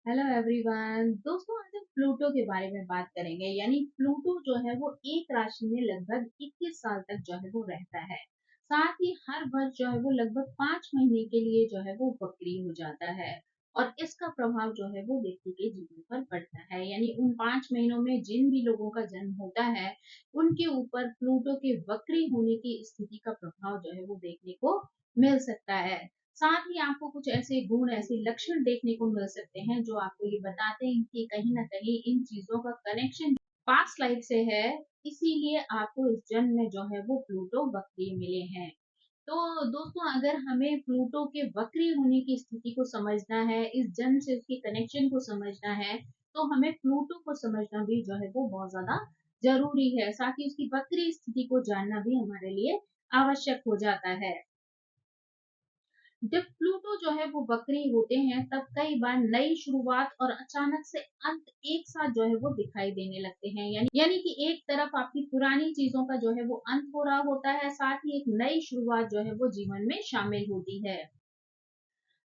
Hello everyone. दोस्तों, आज हम प्लूटो के बारे में बात करेंगे। यानी प्लूटो जो है वो एक राशि में लगभग 21 साल तक जो है वो रहता है। साथ ही हर वर्ष जो है वो लगभग 5 महीने के लिए जो है वो वक्री हो जाता है। और इसका प्रभाव जो है वो व्यक्ति के जीवन पर पड़ता है। यानी उन 5 महीनों में जिन भी लोगों का जन्म होता है, उनके ऊपर प्लूटो के वक्री होने की स्थिति का प्रभाव जो है वो देखने को मिल सकता है। साथ ही आपको कुछ ऐसे गुण, ऐसे लक्षण देखने को मिल सकते हैं जो आपको ये बताते हैं कि कहीं न कहीं इन चीज़ों का कनेक्शन पास्ट लाइफ से है, इसीलिए आपको इस जन्म में जो है वो प्लूटो वक्री मिले हैं। तो दोस्तों, अगर हमें प्लूटो के वक्री होने की स्थिति को समझना है, इस जन्म से उसके कनेक्शन को समझना है, तो हमें प्लूटो को समझना भी जो है वो बहुत ज़्यादा ज़रूरी है। साथ ही उसकी वक्री स्थिति को जानना भी हमारे लिए आवश्यक हो जाता है। जब प्लूटो जो है वो वक्री होते हैं, तब कई बार नई शुरुआत और अचानक से अंत एक साथ जो है वो दिखाई देने लगते हैं। यानी कि एक तरफ आपकी पुरानी चीजों का जो है वो अंत हो रहा होता है, साथ ही एक नई शुरुआत जो है वो जीवन में शामिल होती है।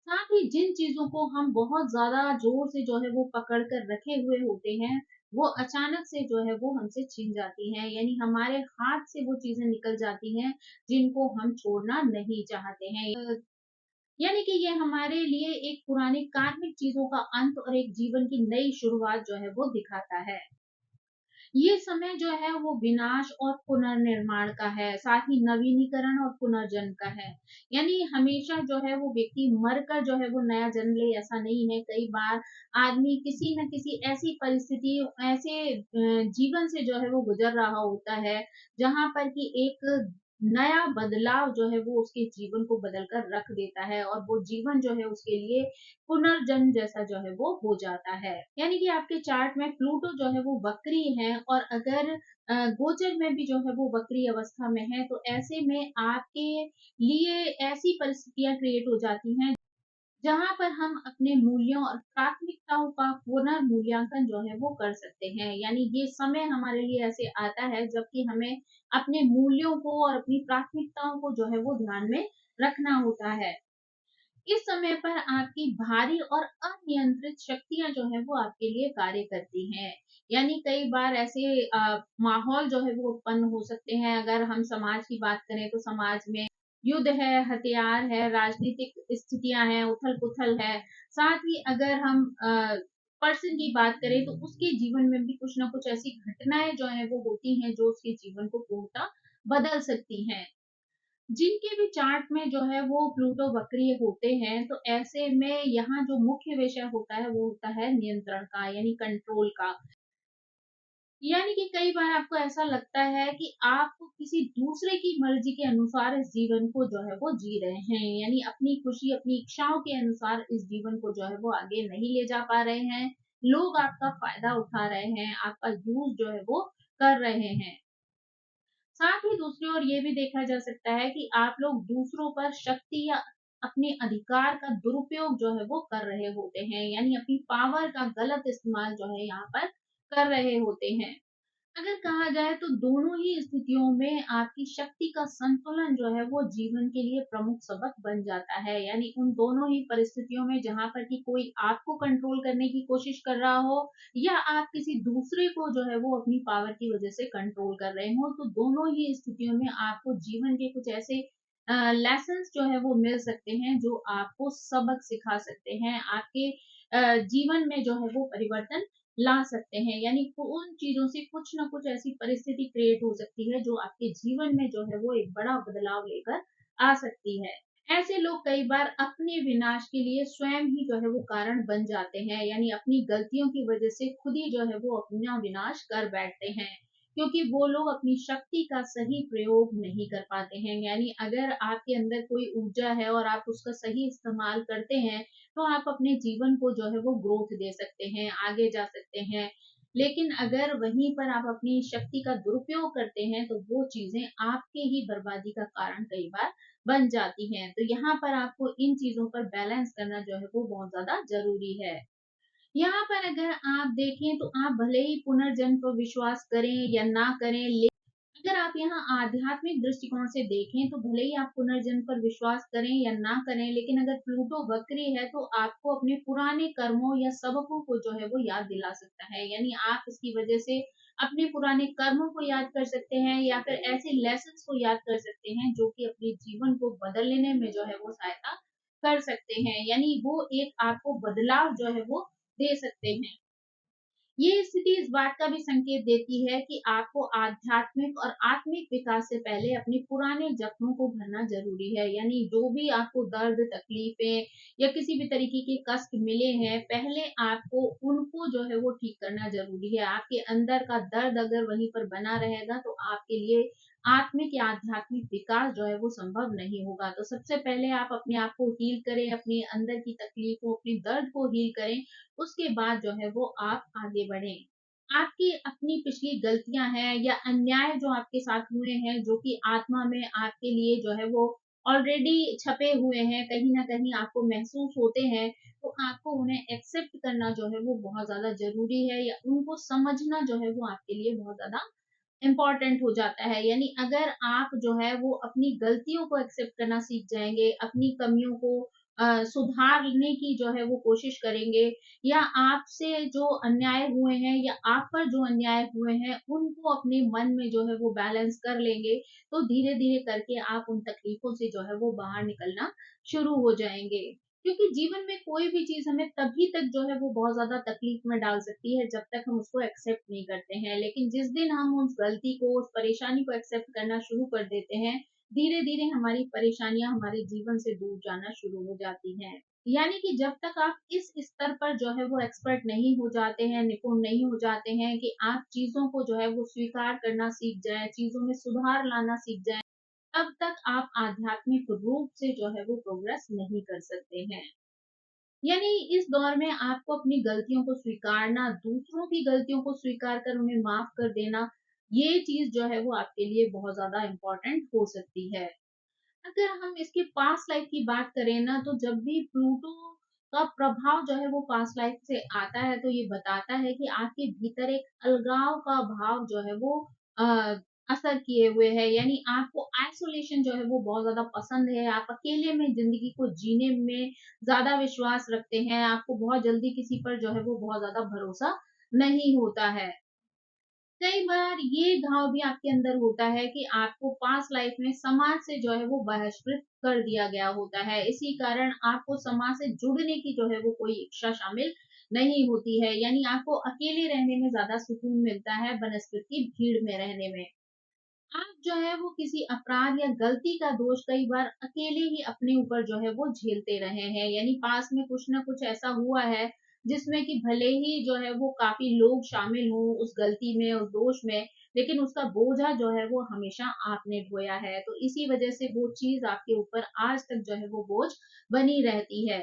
साथ ही जिन चीजों को हम बहुत ज्यादा जोर से जो है वो पकड़ कर रखे हुए होते हैं, वो अचानक से जो है वो हमसे छिन जाती हैं। यानी हमारे हाथ से वो चीजें निकल जाती हैं जिनको हम छोड़ना नहीं चाहते हैं। यानी कि ये हमारे लिए एक पुरानी कार्मिक चीजों का अंत और एक जीवन की नई शुरुआत जो है वो दिखाता है। ये समय जो है वो विनाश और पुनर्निर्माण का है, साथ ही नवीनीकरण और पुनर्जन्म का है। यानी हमेशा जो है वो व्यक्ति मरकर जो है वो नया जन्म ले, ऐसा नहीं है। कई बार आदमी किसी न किसी ऐसी परिस्थिति, ऐसे जीवन से जो है वो गुजर रहा होता है, जहां पर कि एक नया बदलाव जो है वो उसके जीवन को बदल कर रख देता है, और वो जीवन जो है उसके लिए पुनर्जन्म जैसा जो है वो हो जाता है। यानी कि आपके चार्ट में प्लूटो जो है वो वक्री है, और अगर गोचर में भी जो है वो वक्री अवस्था में है, तो ऐसे में आपके लिए ऐसी परिस्थितियां क्रिएट हो जाती हैं जहां पर हम अपने मूल्यों और प्राथमिकताओं का पुनर्मूल्यांकन जो है वो कर सकते हैं। यानी ये समय हमारे लिए ऐसे आता है जबकि हमें अपने मूल्यों को और अपनी प्राथमिकताओं को जो है वो ध्यान में रखना होता है। इस समय पर आपकी भारी और अनियंत्रित शक्तियां जो है वो आपके लिए कार्य करती हैं। यानी कई बार ऐसे माहौल जो है वो उत्पन्न हो सकते हैं। अगर हम समाज की बात करें तो समाज में युद्ध है, हथियार है, राजनीतिक स्थितियां हैं, उथल पुथल है। साथ ही अगर हम पर्सन की बात करें तो उसके जीवन में भी कुछ ना कुछ ऐसी घटनाएं जो है वो होती हैं जो उसके जीवन को पूर्णतः बदल सकती हैं। जिनके भी चार्ट में जो है वो प्लूटो वक्रीय होते हैं, तो ऐसे में यहाँ जो मुख्य विषय होता है वो होता है नियंत्रण का, यानी कंट्रोल का। यानी कि कई बार आपको ऐसा लगता है कि आप किसी दूसरे की मर्जी के अनुसार इस जीवन को जो है वो जी रहे हैं। यानी अपनी खुशी, अपनी इच्छाओं के अनुसार इस जीवन को जो है वो आगे नहीं ले जा पा रहे हैं। लोग आपका फायदा उठा रहे हैं, आपका यूज जो है वो कर रहे हैं। साथ ही दूसरी ओर ये भी देखा जा सकता है कि आप लोग दूसरों पर शक्ति या अपने अधिकार का दुरुपयोग जो है वो कर रहे होते हैं। यानी अपनी पावर का गलत इस्तेमाल जो है यहाँ पर कर रहे होते हैं। अगर कहा जाए तो दोनों ही स्थितियों में आपकी शक्ति का संतुलन जो है वो जीवन के लिए प्रमुख सबक बन जाता है। यानी उन दोनों ही परिस्थितियों में जहां पर कि कोई आपको कंट्रोल करने की कोशिश कर रहा हो, या आप किसी दूसरे को जो है वो अपनी पावर की वजह से कंट्रोल कर रहे हो, तो दोनों ही स्थितियों में आपको जीवन के कुछ ऐसे लेसन्स जो है वो मिल सकते हैं जो आपको सबक सिखा सकते हैं, आपके जीवन में जो है वो परिवर्तन ला सकते हैं। यानी उन चीजों से कुछ ना कुछ ऐसी परिस्थिति क्रिएट हो सकती है जो आपके जीवन में जो है वो एक बड़ा बदलाव लेकर आ सकती है। ऐसे लोग कई बार अपने विनाश के लिए स्वयं ही जो है वो कारण बन जाते हैं। यानी अपनी गलतियों की वजह से खुद ही जो है वो अपना विनाश कर बैठते हैं, क्योंकि वो लोग अपनी शक्ति का सही प्रयोग नहीं कर पाते हैं। यानी अगर आपके अंदर कोई ऊर्जा है और आप उसका सही इस्तेमाल करते हैं, तो आप अपने जीवन को जो है वो ग्रोथ दे सकते हैं, आगे जा सकते हैं। लेकिन अगर वहीं पर आप अपनी शक्ति का दुरुपयोग करते हैं, तो वो चीजें आपके ही बर्बादी का कारण कई बार बन जाती हैं। तो यहाँ पर आपको इन चीजों पर बैलेंस करना जो है वो बहुत ज्यादा जरूरी है। यहाँ पर अगर आप देखें तो आप भले ही पुनर्जन्म पर विश्वास करें या ना करें, अगर आप यहाँ आध्यात्मिक दृष्टिकोण से देखें तो भले ही आप पुनर्जन्म पर विश्वास करें या ना करें, लेकिन अगर प्लूटो वक्री है तो आपको अपने पुराने कर्मों या सबकों को जो है वो याद दिला सकता है। यानी आप इसकी वजह से अपने पुराने कर्मों को याद कर सकते हैं या फिर ऐसे लेसन्स को याद कर सकते हैं जो कि अपने जीवन को बदल लेने में जो है वो सहायता कर सकते हैं। यानी वो एक आपको बदलाव जो है वो दे सकते हैं। ये स्थिति इस बात का भी संकेत देती है कि आपको आध्यात्मिक और आत्मिक विकास से पहले अपने पुराने जख्मों को भरना जरूरी है। यानी जो भी आपको दर्द, तकलीफें या किसी भी तरीके के कष्ट मिले हैं, पहले आपको उनको जो है वो ठीक करना जरूरी है। आपके अंदर का दर्द अगर वहीं पर बना रहेगा तो आपके लिए आत्मिक या आध्यात्मिक विकास जो है वो संभव नहीं होगा। तो सबसे पहले आप अपने आप को हील करें, अपने अंदर की तकलीफों, अपने दर्द को हील करें, उसके बाद जो है वो आप आगे बढ़ें। आपकी अपनी पिछली गलतियां हैं या अन्याय जो आपके साथ हुए हैं, जो कि आत्मा में आपके लिए जो है वो ऑलरेडी छपे हुए हैं, कहीं ना कहीं आपको महसूस होते हैं, तो आपको उन्हें एक्सेप्ट करना जो है वो बहुत ज्यादा जरूरी है, या उनको समझना जो है वो आपके लिए बहुत ज्यादा इम्पोर्टेंट हो जाता है। यानी अगर आप जो है वो अपनी गलतियों को एक्सेप्ट करना सीख जाएंगे, अपनी कमियों को सुधारने की जो है वो कोशिश करेंगे, या आपसे जो अन्याय हुए हैं या आप पर जो अन्याय हुए हैं उनको अपने मन में जो है वो बैलेंस कर लेंगे, तो धीरे धीरे करके आप उन तकलीफों से जो है वो बाहर निकलना शुरू हो जाएंगे। क्योंकि जीवन में कोई भी चीज हमें तभी तक जो है वो बहुत ज्यादा तकलीफ में डाल सकती है जब तक हम उसको एक्सेप्ट नहीं करते हैं, लेकिन जिस दिन हम उस गलती को, उस परेशानी को एक्सेप्ट करना शुरू कर देते हैं, धीरे धीरे हमारी परेशानियां हमारे जीवन से दूर जाना शुरू हो जाती हैं। यानी कि जब तक आप इस स्तर पर जो है वो एक्सपर्ट नहीं हो जाते हैं, निपुण नहीं हो जाते हैं कि आप चीजों को जो है वो स्वीकार करना सीख जाएं, चीजों में सुधार लाना सीख जाएं, तब तक आप आध्यात्मिक रूप से जो है वो प्रोग्रेस नहीं कर सकते हैं। यानी इस दौर में आपको अपनी गलतियों को स्वीकारना, दूसरों की गलतियों को स्वीकार कर उन्हें माफ कर देना, ये चीज जो है वो आपके लिए बहुत ज्यादा इम्पोर्टेंट हो सकती है। अगर हम इसके पास्ट लाइफ की बात करें ना, तो जब भी प्लूटो का प्रभाव जो है वो पास्ट लाइफ से आता है तो ये बताता है कि आपके भीतर एक अलगाव का भाव जो है वो आ, असर किए हुए है। यानी आपको आइसोलेशन जो है वो बहुत ज्यादा पसंद है, आप अकेले में जिंदगी को जीने में ज्यादा विश्वास रखते हैं, आपको बहुत जल्दी किसी पर जो है वो बहुत ज्यादा भरोसा नहीं होता है। कई बार ये घाव भी आपके अंदर होता है कि आपको पास्ट लाइफ में समाज से जो है वो बहिष्कृत कर दिया गया होता है, इसी कारण आपको समाज से जुड़ने की जो है वो कोई इच्छा शामिल नहीं होती है। यानी आपको अकेले रहने में ज्यादा सुकून मिलता है बनस्पत की भीड़ में रहने में। आप जो है वो किसी अपराध या गलती का दोष कई बार अकेले ही अपने ऊपर जो है वो झेलते रहे हैं। यानी पास में कुछ ना कुछ ऐसा हुआ है जिसमें कि भले ही जो है वो काफी लोग शामिल हों उस गलती में, उस दोष में, लेकिन उसका बोझा जो है वो हमेशा आपने ढोया है, तो इसी वजह से वो चीज आपके ऊपर आज तक जो है वो बोझ बनी रहती है।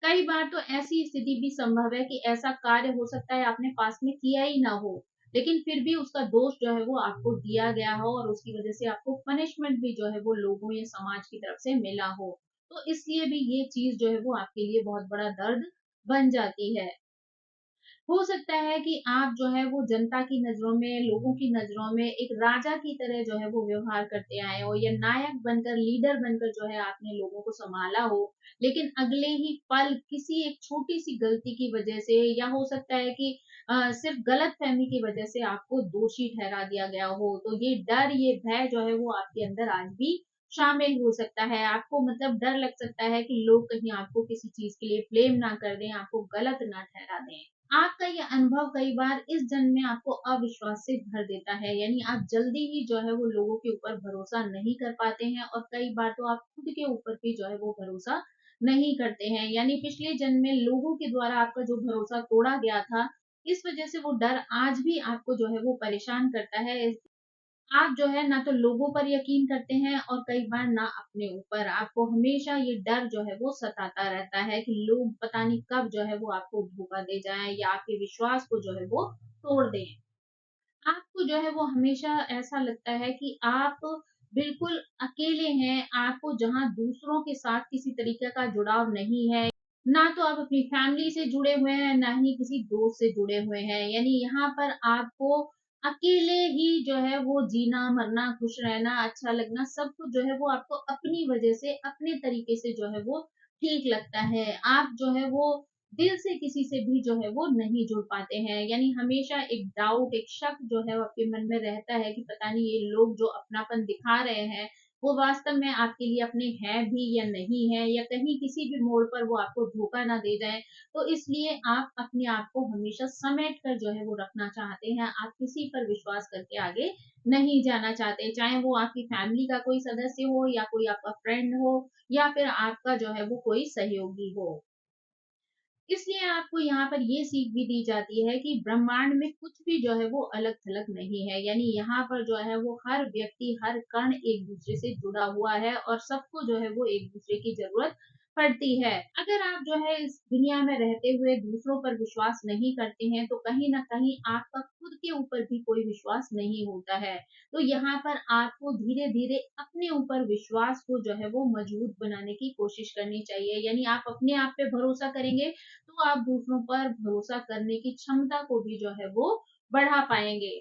कई बार तो ऐसी स्थिति भी संभव है कि ऐसा कार्य हो सकता है आपने पास में किया ही ना हो, लेकिन फिर भी उसका दोष जो है वो आपको दिया गया हो और उसकी वजह से आपको पनिशमेंट भी जो है वो लोगों या समाज की तरफ से मिला हो, तो इसलिए भी ये चीज जो है वो आपके लिए बहुत बड़ा दर्द बन जाती है। हो सकता है कि आप जो है वो जनता की नजरों में, लोगों की नजरों में एक राजा की तरह जो है वो व्यवहार करते आए हो, या नायक बनकर, लीडर बनकर जो है आपने लोगों को संभाला हो, लेकिन अगले ही पल किसी एक छोटी सी गलती की वजह से, या हो सकता है कि सिर्फ गलत फहमी की वजह से आपको दोषी ठहरा दिया गया हो, तो ये डर, ये भय जो है वो आपके अंदर आज भी शामिल हो सकता है। आपको मतलब डर लग सकता है कि लोग कहीं आपको किसी चीज के लिए ब्लेम ना कर दें, आपको गलत ना ठहरा दें। आपका ये अनुभव कई बार इस जन्म में आपको अविश्वास से भर देता है। यानी आप जल्दी ही जो है वो लोगों के ऊपर भरोसा नहीं कर पाते हैं, और कई बार तो आप खुद के ऊपर भी जो है वो भरोसा नहीं करते हैं। यानी पिछले जन्म में लोगों के द्वारा आपका जो भरोसा तोड़ा गया था, इस वजह से वो डर आज भी आपको जो है वो परेशान करता है। आप जो है ना तो लोगों पर यकीन करते हैं और कई बार ना अपने ऊपर, आपको हमेशा ये डर जो है वो सताता रहता है कि लोग पता नहीं कब जो है वो आपको धोखा दे जाएं या आपके विश्वास को जो है वो तोड़ दें। आपको जो है वो हमेशा ऐसा लगता है कि आप बिल्कुल अकेले हैं, आपको जहाँ दूसरों के साथ किसी तरीके का जुड़ाव नहीं है, ना तो आप अपनी फैमिली से जुड़े हुए हैं, ना ही किसी दोस्त से जुड़े हुए हैं। यानी यहाँ पर आपको अकेले ही जो है वो जीना, मरना, खुश रहना, अच्छा लगना, सब कुछ जो है वो आपको अपनी वजह से, अपने तरीके से जो है वो ठीक लगता है। आप जो है वो दिल से किसी से भी जो है वो नहीं जुड़ पाते हैं। यानी हमेशा एक डाउट, एक शक जो है वो आपके मन में रहता है कि पता नहीं ये लोग जो अपनापन दिखा रहे हैं, वो वास्तव में आपके लिए अपने हैं भी या नहीं है, या कहीं किसी भी मोड़ पर वो आपको धोखा ना दे जाएँ। तो इसलिए आप अपने आप को हमेशा समेट कर जो है वो रखना चाहते हैं। आप किसी पर विश्वास करके आगे नहीं जाना चाहते, चाहे वो आपकी फैमिली का कोई सदस्य हो, या कोई आपका फ्रेंड हो, या फिर आपका जो है वो कोई सहयोगी हो। इसलिए आपको यहाँ पर ये सीख भी दी जाती है कि ब्रह्मांड में कुछ भी जो है वो अलग थलग नहीं है। यानी यहाँ पर जो है वो हर व्यक्ति, हर कण एक दूसरे से जुड़ा हुआ है, और सबको जो है वो एक दूसरे की जरूरत पड़ती है। अगर आप जो है इस दुनिया में रहते हुए दूसरों पर विश्वास नहीं करते हैं, तो कहीं ना कहीं आपका खुद के ऊपर भी कोई विश्वास नहीं होता है। तो यहाँ पर आपको धीरे धीरे अपने ऊपर विश्वास को जो है वो मजबूत बनाने की कोशिश करनी चाहिए। यानी आप अपने आप पे भरोसा करेंगे, तो आप दूसरों पर भरोसा करने की क्षमता को भी जो है वो बढ़ा पाएंगे।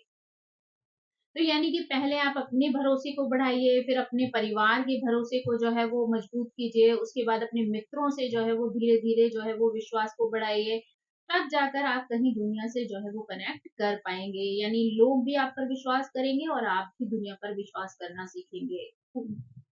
तो यानी कि पहले आप अपने भरोसे को बढ़ाइए, फिर अपने परिवार के भरोसे को जो है वो मजबूत कीजिए, उसके बाद अपने मित्रों से जो है वो धीरे धीरे जो है वो विश्वास को बढ़ाइए। तब जाकर आप कहीं दुनिया से जो है वो कनेक्ट कर पाएंगे। यानी लोग भी आप पर विश्वास करेंगे, और आप भी दुनिया पर विश्वास करना सीखेंगे।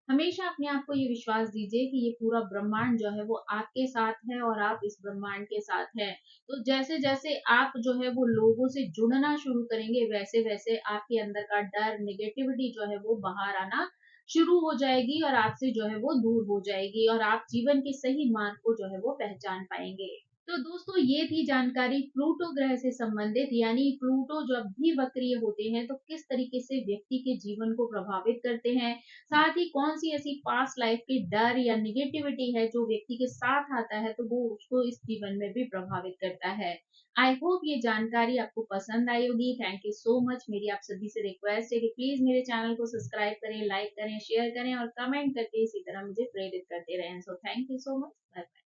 हमेशा अपने आप को ये विश्वास दीजिए कि ये पूरा ब्रह्मांड जो है वो आपके साथ है, और आप इस ब्रह्मांड के साथ हैं। तो जैसे जैसे आप जो है वो लोगों से जुड़ना शुरू करेंगे, वैसे वैसे आपके अंदर का डर, नेगेटिविटी जो है वो बाहर आना शुरू हो जाएगी, और आपसे जो है वो दूर हो जाएगी, और आप जीवन के सही मार्ग को जो है वो पहचान पाएंगे। तो दोस्तों, ये थी जानकारी प्लूटो ग्रह से संबंधित। यानी प्लूटो जब भी वक्रीय होते हैं तो किस तरीके से व्यक्ति के जीवन को प्रभावित करते हैं, साथ ही कौन सी ऐसी पास्ट लाइफ की डर या निगेटिविटी है जो व्यक्ति के साथ आता है, तो वो उसको इस जीवन में भी प्रभावित करता है। आई होप ये जानकारी आपको पसंद आई होगी। Thank you so much. मेरी आप सभी से रिक्वेस्ट है कि प्लीज मेरे चैनल को सब्सक्राइब करें, लाइक करें, शेयर करें, और कमेंट करके इसी तरह मुझे प्रेरित करते रहें। So thank you so much. Bye bye.